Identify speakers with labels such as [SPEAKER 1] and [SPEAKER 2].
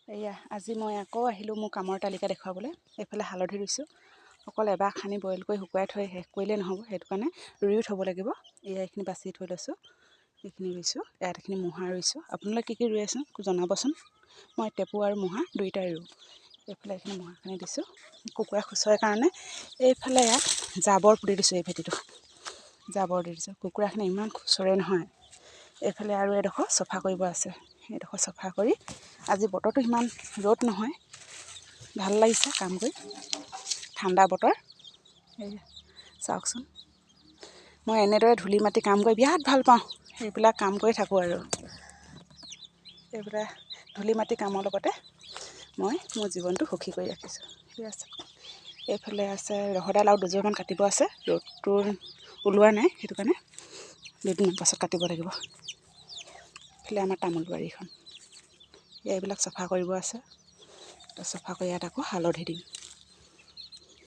[SPEAKER 1] এয়া আজি মই আকৌ আহিলোঁ মোৰ কামৰ তালিকা দেখুৱাবলৈ। এইফালে হালধি ৰুইছোঁ। অকল এবাৰ খানি বইল কৰি শুকুৱাই থৈ শেষ কৰিলে নহ'ব, সেইটো কাৰণে ৰুইও থ'ব লাগিব। এয়া এইখিনি বাচি থৈ লৈছোঁ, এইখিনি ৰুইছোঁ। ইয়াত এইখিনি মুহা ৰুইছোঁ। আপোনালোকে কি ৰুই আছে জনাবচোন। মই টেপু আৰু মুহা দুয়োটাই ৰুওঁ। এইফালে এইখিনি মুহাখিনি দিছোঁ কুকুৰা খুচৰাৰ কাৰণে। এইফালে ইয়াত জাবৰ পুতি দিছোঁ, এই ভেটিটো জাবৰ দি দিছোঁ। কুকুৰাখিনি ইমান খুচৰে নহয়। এইফালে আৰু এডোখৰ চফা কৰিব আছে। এইডোখৰ চফা কৰি আজি বতৰটো সিমান ৰ'দ নহয়, ভাল লাগিছে কাম কৰি, ঠাণ্ডা বতৰ। এই চাওকচোন, মই এনেদৰে ধূলি মাটি কাম কৰি বিৰাট ভাল পাওঁ। এইবিলাক কাম কৰি থাকোঁ আৰু এইবিলাক ধূলি মাটি কামৰ লগতে মই মোৰ জীৱনটো সুখী কৰি ৰাখিছোঁ। ঠিক আছে, এইফালে আছে ৰহডাল আৰু দুজোপামান কাটিব আছে। ৰ'দটো ওলোৱা নাই, সেইটো কাৰণে দুদিনমান পাছত কাটিব লাগিব। এইফালে আমাৰ তামোল বাৰীখন, এইবিলাক চফা কৰিব আছে। চফা কৰি ইয়াত আকৌ হালধি দিম।